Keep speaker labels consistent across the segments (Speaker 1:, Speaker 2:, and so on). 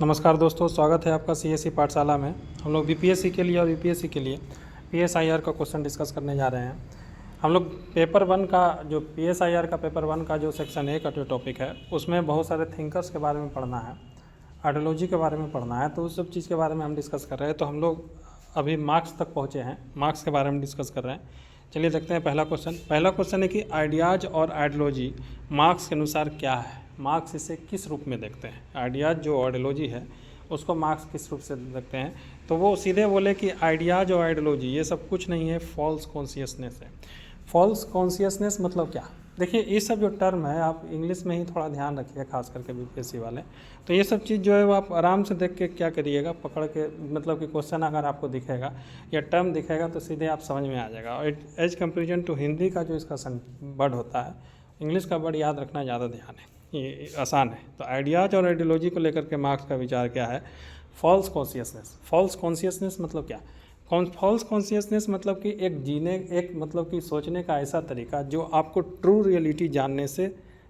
Speaker 1: नमस्कार दोस्तों, स्वागत है आपका सीएससी पाठशाला में। हम लोग बीपीएससी के लिए और यूपीएससी के लिए पीएसआईआर का क्वेश्चन डिस्कस करने जा रहे हैं। हम लोग पेपर वन का जो पीएसआईआर का पेपर वन का जो सेक्शन ए का जो टॉपिक है उसमें बहुत सारे थिंकर्स के बारे में पढ़ना है, आइडियोलॉजी के बारे में पढ़ना है, तो उस सब चीज़ के बारे में हम डिस्कस कर रहे हैं। तो हम लोग अभी मार्क्स तक पहुँचे हैं, मार्क्स के बारे में डिस्कस कर रहे हैं। चलिए देखते हैं पहला क्वेश्चन है कि आइडियाज़ और आइडियोलॉजी मार्क्स के अनुसार क्या है, मार्क्स इसे किस रूप में देखते हैं। आइडियाज़ जो आइडियोलॉजी है उसको मार्क्स किस रूप से देखते हैं, तो वो सीधे बोले कि आइडियाज़ और आइडियोलॉजी ये सब कुछ नहीं है, फॉल्स कॉन्शियसनेस है। फॉल्स कॉन्शियसनेस मतलब क्या? देखिए ये सब जो टर्म है आप इंग्लिश में ही थोड़ा ध्यान रखिए, खास करके बीपीएससी वाले। तो ये सब चीज़ जो है वो आप आराम से देख के क्या करिएगा, पकड़ के, मतलब कि क्वेश्चन अगर आपको दिखेगा या टर्म दिखेगा तो सीधे आप समझ में आ जाएगा। और एज कंपेरिजन टू हिंदी का जो इसका वर्ड होता है, इंग्लिश का वर्ड याद रखना ज़्यादा ध्यान है, ये आसान है। तो आइडियाज़ और आइडियोलॉजी को लेकर के मार्क्स का विचार क्या है? False consciousness. फॉल्स कॉन्शियसनेस मतलब क्या? फॉल्स कॉन्शियसनेस मतलब कि एक मतलब कि सोचने का ऐसा तरीका जो आपको ट्रू रियलिटी जानने से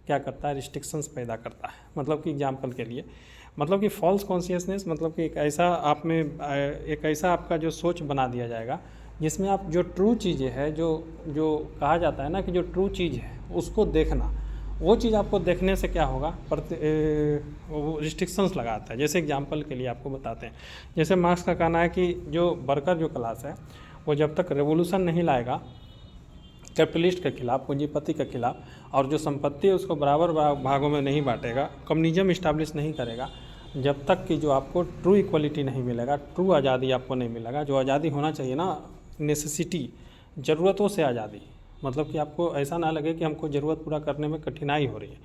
Speaker 1: क्या करता है, रिस्ट्रिक्शंस पैदा करता है। मतलब कि एग्जांपल के लिए, मतलब कि फॉल्स कॉन्शियसनेस मतलब कि एक ऐसा आपका जो सोच बना दिया जाएगा जिसमें आप जो ट्रू चीज़ें हैं, जो कहा जाता है ना कि जो ट्रू चीज़ है उसको देखना, वो चीज़ आपको देखने से क्या होगा, वो रिस्ट्रिक्शंस लगाता है। जैसे एग्जांपल के लिए आपको बताते हैं, जैसे मार्क्स का कहना है कि जो वर्कर जो क्लास है वो जब तक रेवोल्यूशन नहीं लाएगा कैपिटलिस्ट के खिलाफ, पूंजीपति के खिलाफ, और जो संपत्ति है उसको बराबर भागों में नहीं बांटेगा, कम्युनिज्म इस्टेब्लिश नहीं करेगा, जब तक कि जो आपको ट्रू इक्वलिटी नहीं मिलेगा, ट्रू आज़ादी आपको नहीं मिलेगा। जो आज़ादी होना चाहिए ना, नेसेसिटी, ज़रूरतों से आज़ादी, मतलब कि आपको ऐसा ना लगे कि हमको ज़रूरत पूरा करने में कठिनाई हो रही है,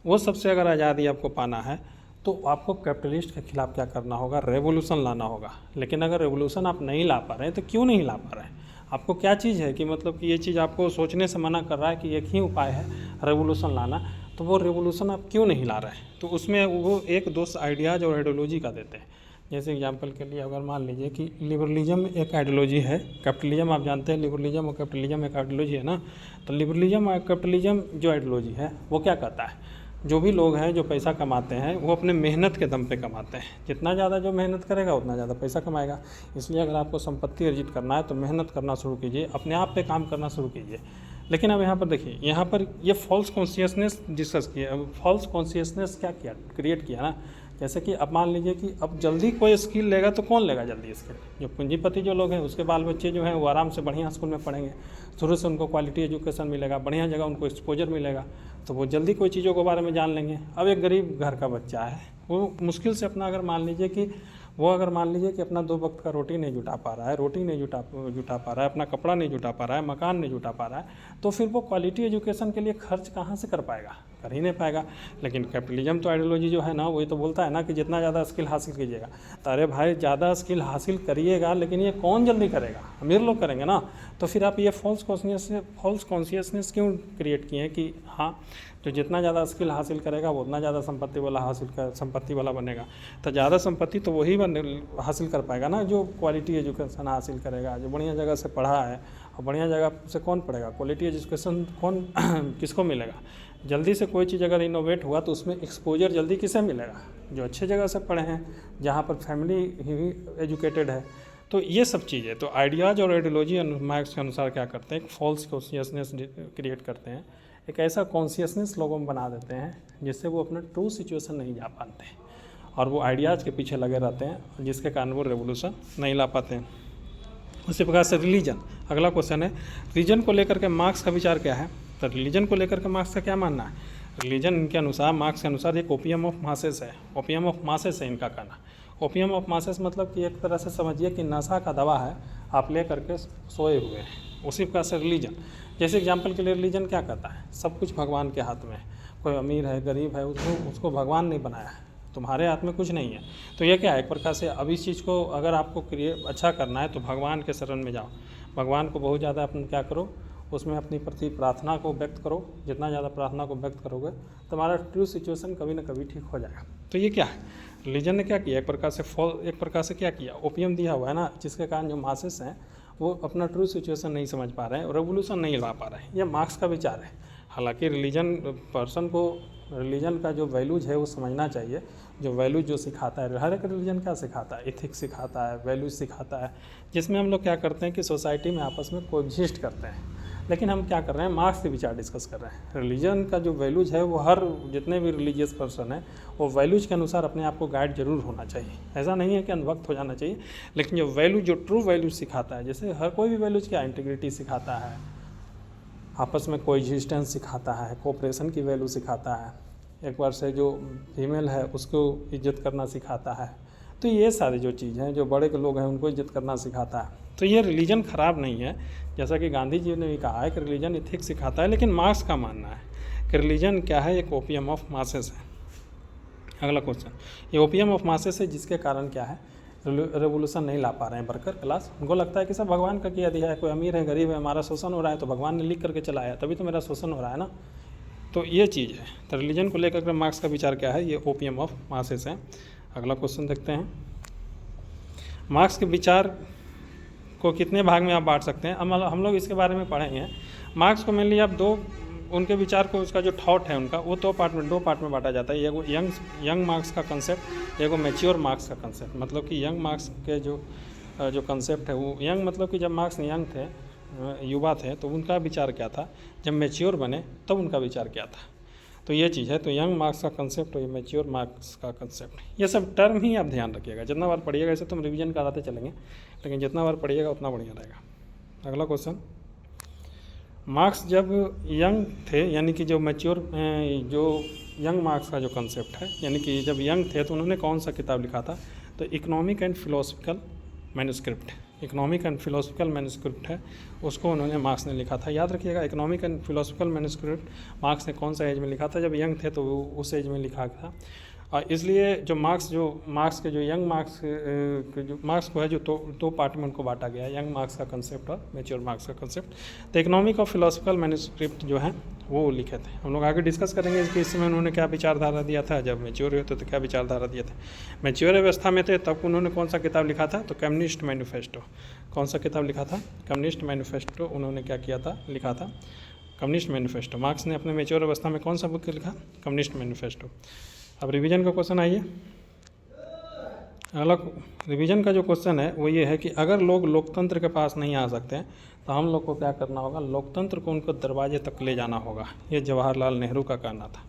Speaker 1: वो सबसे अगर आज़ादी आपको पाना है तो आपको कैपिटलिस्ट के खिलाफ क्या करना होगा, रेवोल्यूशन लाना होगा। लेकिन अगर रेवोल्यूशन आप नहीं ला पा रहे हैं तो क्यों नहीं ला पा रहे हैं? आपको क्या चीज़ है कि मतलब कि ये चीज़ आपको सोचने से मना कर रहा है कि एक ही उपाय है रेवोल्यूशन लाना, तो वो रेवोल्यूशन आप क्यों नहीं ला रहे हैं? तो उसमें वो एक दोस्त आइडियाज़ और आइडियोलॉजी का देते हैं। जैसे एग्जांपल के लिए अगर मान लीजिए कि लिबरलिज्म एक आइडियोलॉजी है, कैपिटलिज्म आप जानते हैं, लिबरलिज्म और कैपिटलिज्म एक आइडियोलॉजी है ना। तो लिबरलिज्म और कैपिटलिज्म जो आइडियोलॉजी है वो क्या कहता है, जो भी लोग हैं जो पैसा कमाते हैं वो अपने मेहनत के दम पे कमाते हैं, जितना ज़्यादा जो मेहनत करेगा उतना ज़्यादा पैसा कमाएगा। इसलिए अगर आपको संपत्ति अर्जित करना है तो मेहनत करना शुरू कीजिए, अपने आप पे काम करना शुरू कीजिए। लेकिन अब यहाँ पर देखिए, यहाँ पर ये फॉल्स कॉन्शियसनेस डिस्कस किया। अब फॉल्स कॉन्शियसनेस क्या किया, क्रिएट किया ना। जैसे कि अब मान लीजिए कि अब जल्दी कोई स्किल लेगा तो कौन लेगा जल्दी स्किल? जो पूंजीपति जो लोग हैं उसके बाल बच्चे जो हैं वो आराम से बढ़िया स्कूल में पढ़ेंगे, शुरू से उनको क्वालिटी एजुकेशन मिलेगा, बढ़िया जगह उनको एक्सपोजर मिलेगा, तो वो जल्दी कोई चीज़ों के बारे में जान लेंगे। अब एक गरीब घर का बच्चा है, वो मुश्किल से अपना अगर मान लीजिए कि अपना 2 वक्त का रोटी नहीं जुटा पा रहा है, जुटा पा रहा है, अपना कपड़ा नहीं जुटा पा रहा है, मकान नहीं जुटा पा रहा है, तो फिर वो क्वालिटी एजुकेशन के लिए खर्च कहाँ से कर पाएगा? कर ही नहीं पाएगा। लेकिन कैपिटलिज्म तो आइडियोलॉजी जो है ना, वही तो बोलता है ना कि जितना ज़्यादा स्किल हासिल कीजिएगा। तो अरे भाई, ज़्यादा स्किल हासिल करिएगा लेकिन ये कौन जल्दी करेगा? अमीर लोग करेंगे ना। तो फिर आप ये फॉल्स कॉन्शियसनेस क्यों क्रिएट किए हैं कि हाँ, जो जितना ज़्यादा स्किल हासिल करेगा वो उतना ज़्यादा संपत्ति वाला बनेगा। तो ज़्यादा संपत्ति तो वही हासिल कर पाएगा ना जो क्वालिटी एजुकेशन हासिल करेगा, जो बढ़िया जगह से पढ़ा है। और बढ़िया जगह से कौन पढ़ेगा? क्वालिटी एजुकेशन कौन किसको मिलेगा? जल्दी से कोई चीज़ अगर इनोवेट हुआ तो उसमें एक्सपोजर जल्दी किसे मिलेगा? जो अच्छे जगह से पढ़े हैं, जहाँ पर फैमिली ही एजुकेटेड है। तो ये सब चीज़ें, तो आइडियाज़ और आइडियोलॉजी मार्क्स के अनुसार क्या करते हैं, एक फॉल्स कॉन्शियसनेस क्रिएट करते हैं, एक ऐसा कॉन्शियसनेस लोगों में बना देते हैं जिससे वो अपना ट्रू सिचुएशन नहीं जा पाते हैं और वो आइडियाज़ के पीछे लगे रहते हैं, जिसके कारण वो रेवोल्यूशन नहीं ला पाते हैं। उसी प्रकार से रिलीजन, अगला क्वेश्चन है, रिलीजन को लेकर के मार्क्स का विचार क्या है? तो रिलीजन को लेकर के मार्क्स का क्या मानना है? रिलीजन इनके अनुसार, मार्क्स के अनुसार, एक ओपियम ऑफ मासेस है। ओपियम ऑफ मासेस है इनका कहना। ओपियम ऑफ मासेस मतलब कि एक तरह से समझिए कि नशा का दवा है, आप ले करके सोए हुए हैं। उसी प्रकार से रिलीजन, जैसे एग्जाम्पल के लिए रिलीजन क्या कहता है, सब कुछ भगवान के हाथ में है। कोई अमीर है, गरीब है, उसको भगवान नहीं बनाया है, तुम्हारे हाथ में कुछ नहीं है। तो ये क्या है, एक प्रकार से अब इस चीज़ को अगर आपको अच्छा करना है तो भगवान के शरण में जाओ, भगवान को बहुत ज़्यादा अपन क्या करो, उसमें अपनी प्रति प्रार्थना को व्यक्त करो। जितना ज़्यादा प्रार्थना को व्यक्त करोगे तुम्हारा ट्रू सिचुएशन कभी ना कभी ठीक हो जाएगा। तो ये क्या है, रिलीजन ने क्या किया, एक प्रकार से क्या किया, ओपियम दिया हुआ है ना, जिसके कारण जो मासेस हैं वो अपना ट्रू सिचुएशन नहीं समझ पा रहे हैं और रेवोल्यूशन नहीं ला पा रहे हैं। ये मार्क्स का विचार है। हालांकि रिलीजन पर्सन को रिलीजन का जो वैल्यूज है वो समझना चाहिए। जो वैल्यूज जो सिखाता है, हर एक रिलीजन क्या सिखाता है, एथिक्स सिखाता है, वैल्यूज सिखाता है, जिसमें हम लोग क्या करते हैं कि सोसाइटी में आपस में कोएग्जिस्ट करते हैं। लेकिन हम क्या कर रहे हैं, मार्क्स के विचार डिस्कस कर रहे हैं। रिलीजन का जो वैल्यूज है वो हर जितने भी रिलीजियस पर्सन है वो वैल्यूज के अनुसार अपने आप को गाइड जरूर होना चाहिए। ऐसा नहीं है कि अंधभक्त हो जाना चाहिए, लेकिन जो वैल्यू जो ट्रू वैल्यूज सिखाता है, जैसे हर कोई भी वैल्यूज क्या, इंटीग्रिटी सिखाता है, आपस में कोएग्जिस्टेंस सिखाता है, कोऑपरेशन की वैल्यू सिखाता है, एक बार से जो फीमेल है उसको इज्जत करना सिखाता है। तो ये सारी जो चीज़ हैं, जो बड़े के लोग हैं उनको इज्जत करना सिखाता है। तो ये रिलीजन ख़राब नहीं है, जैसा कि गांधी जी ने भी कहा है कि रिलीजन एथिक्स सिखाता है। लेकिन मार्क्स का मानना है कि रिलीजन क्या है, एक ओपियम ऑफ मासेस है। अगला क्वेश्चन, ये ओपियम ऑफ मासेस है जिसके कारण क्या है, रेवोल्यूशन नहीं ला पा रहे हैं वर्कर क्लास। उनको लगता है कि सब भगवान का किया दिया है, कोई अमीर है गरीब है, हमारा शोषण हो रहा है तो भगवान ने लिख करके चलाया, तभी तो मेरा शोषण हो रहा है ना। तो ये चीज़ है। तो रिलीजन को लेकर के मार्क्स का विचार क्या है, ये ओपियम ऑफ मासेस है। अगला क्वेश्चन देखते हैं, मार्क्स के विचार को कितने भाग में आप बांट सकते हैं। हम लोग इसके बारे में पढ़ेंगे हैं। मार्क्स को मेनली आप दो, उनके विचार को, उसका जो थॉट है उनका, वो दो पार्ट में बांटा जाता है। एगो यंग मार्क्स का कंसेप्ट, एगो मैच्योर मार्क्स का कंसेप्ट। मतलब कि यंग मार्क्स के जो कंसेप्ट है वो यंग, मतलब कि जब मार्क्स यंग थे, युवा थे, तो उनका विचार क्या था, जब मैच्योर बने तब उनका विचार क्या था। तो ये चीज़ है। तो यंग मार्क्स का कंसेप्ट और ये मैच्योर मार्क्स का कंसेप्ट, ये सब टर्म ही आप ध्यान रखिएगा। जितना बार पढ़िएगा, ऐसे तो हम रिवीजन कराते चलेंगे, लेकिन जितना बार पढ़िएगा उतना बढ़िया रहेगा। अगला क्वेश्चन, मार्क्स जब यंग थे, यानी कि जो मैच्योर, जो यंग मार्क्स का जो कंसेप्ट है, यानी कि जब यंग थे तो उन्होंने कौन सा किताब लिखा था, तो economic and philosophical manuscript, economic and philosophical manuscript है, उसको उन्होंने मार्क्स ने लिखा था। याद रखिएगा, economic and philosophical manuscript marks ने कौन सा एज में लिखा था, जब यंग थे, तो वो उस एज में लिखा था। और इसलिए जो मार्क्स के जो यंग मार्क्स के जो मार्क्स को है, जो दो पार्ट में उनको बांटा गया है, यंग मार्क्स का कंसेप्ट और मैच्योर मार्क्स का कंसेप्ट। तो इकोनॉमिक और फिलोसफिकल मैन्युस्क्रिप्ट जो है वो लिखे थे। हम लोग आगे डिस्कस करेंगे इसके, इसमें उन्होंने क्या विचारधारा दिया था, जब मैच्योर हुए तो क्या विचारधारा दिया था। मैच्योर अवस्था में थे तब उन्होंने कौन सा किताब लिखा था, तो कम्युनिस्ट मैनिफेस्टो। कौन सा किताब लिखा था, कम्युनिस्ट मैनिफेस्टो। उन्होंने क्या किया था, लिखा था कम्युनिस्ट मैनिफेस्टो। मार्क्स ने अपने मैच्योर अवस्था में कौन सा बुक लिखा, कम्युनिस्ट मैनिफेस्टो। अब रिवीजन का क्वेश्चन आइए। अगला रिवीजन का जो क्वेश्चन है वो ये है कि अगर लोग लोकतंत्र के पास नहीं आ सकते हैं तो हम लोग को क्या करना होगा, लोकतंत्र को उनको दरवाजे तक ले जाना होगा। ये जवाहरलाल नेहरू का कहना था।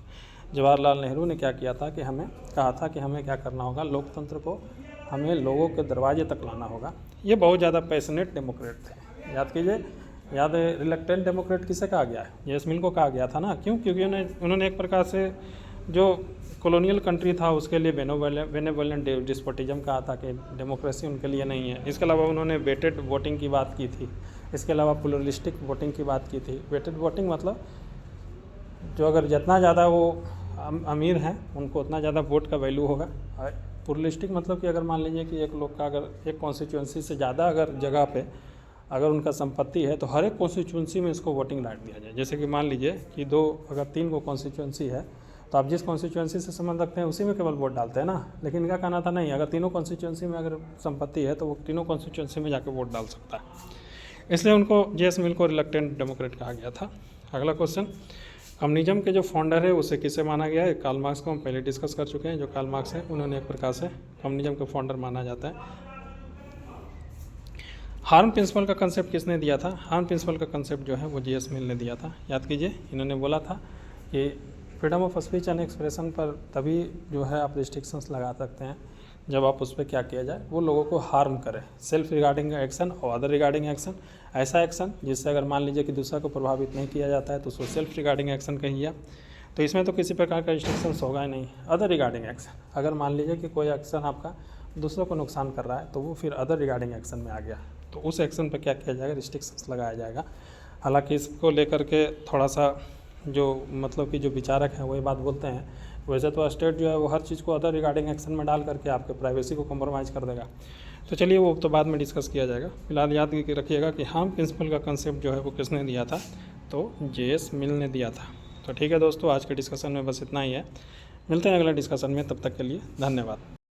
Speaker 1: जवाहरलाल नेहरू ने क्या किया था कि हमें कहा था कि हमें क्या करना होगा, लोकतंत्र को हमें लोगों के दरवाजे तक लाना होगा। ये बहुत ज़्यादा पैशनेट डेमोक्रेट थे। याद कीजिए, याद है रिलक्टेंट डेमोक्रेट किसे कहा गया है, जेएस मिल को कहा गया था ना। क्यों? क्योंकि उन्होंने एक प्रकार से जो कॉलोनियल कंट्री था उसके लिए बेनेवोलेंट डिस्पोटिज्म कहा था कि डेमोक्रेसी उनके लिए नहीं है। इसके अलावा उन्होंने वेटेड वोटिंग की बात की थी। इसके अलावा प्लुरलिस्टिक वोटिंग की बात की थी। वेटेड वोटिंग मतलब जो अगर जितना ज़्यादा वो अमीर हैं उनको उतना ज़्यादा वोट का वैल्यू होगा। प्लुरलिस्टिक मतलब कि अगर मान लीजिए कि एक लोग का अगर एक कॉन्स्टिट्यूंसी से ज़्यादा अगर जगह पे अगर उनका संपत्ति है तो हर एक कॉन्स्टिट्यूंसी में इसको वोटिंग राइट दिया जाए। जैसे कि मान लीजिए कि अगर 3 को कॉन्स्टिट्यूंसी है तो आप जिस कॉन्स्टिट्यूंसी से संबंध रखते हैं उसी में केवल वोट डालते हैं ना। लेकिन इनका कहना था नहीं, अगर तीनों कॉन्स्टिट्यूंसी में अगर संपत्ति है तो वो तीनों कॉन्स्टिट्यूंसी में जाकर वोट डाल सकता है। इसलिए उनको जेएस मिल को रिलक्टेंट डेमोक्रेट कहा गया था। अगला क्वेश्चन, कम्युनिज्म के जो फाउंडर है उसे किसे माना गया है, कार्ल मार्क्स को हम पहले डिस्कस कर चुके हैं। जो कार्ल मार्क्स है उन्होंने एक प्रकार से कम्युनिज्म का फाउंडर माना जाता है। हार्म प्रिंसिपल का कंसेप्ट किसने दिया था, हार्म प्रिंसिपल का कंसेप्ट जो है वो जेएस मिल ने दिया था। याद कीजिए, इन्होंने बोला था कि freedom of speech and expression पर तभी जो है आप रिस्ट्रिक्शंस लगा सकते हैं जब आप उस पर क्या किया जाए, वो लोगों को हार्म करे। सेल्फ रिगार्डिंग एक्शन और अदर रिगार्डिंग एक्शन, ऐसा एक्शन जिससे अगर मान लीजिए कि दूसरा को प्रभावित नहीं किया जाता है तो उसको सेल्फ रिगार्डिंग एक्शन कहिए। तो इसमें तो किसी प्रकार का रिस्ट्रिक्शंस होगा ही नहीं। अदर रिगार्डिंग एक्शन, अगर मान लीजिए कि कोई एक्शन आपका दूसरों को नुकसान कर रहा है तो वो फिर अदर रिगार्डिंग एक्शन में आ गया, तो उस एक्शन पर क्या किया जाएगा, रिस्ट्रिक्शंस लगाया जाएगा। हालांकि इसको लेकर के थोड़ा सा जो मतलब कि जो विचारक हैं वही बात बोलते हैं, वैसे तो स्टेट जो है वो हर चीज़ को अदर रिगार्डिंग एक्शन में डाल करके आपके प्राइवेसी को कॉम्प्रोमाइज़ कर देगा। तो चलिए वो तो बाद में डिस्कस किया जाएगा। फिलहाल याद रखिएगा कि हार्म प्रिंसिपल का कंसेप्ट जो है वो किसने दिया था, तो जेएस मिल ने दिया था। तो ठीक है दोस्तों, आज के डिस्कशन में बस इतना ही है। मिलते हैं अगले डिस्कशन में, तब तक के लिए धन्यवाद।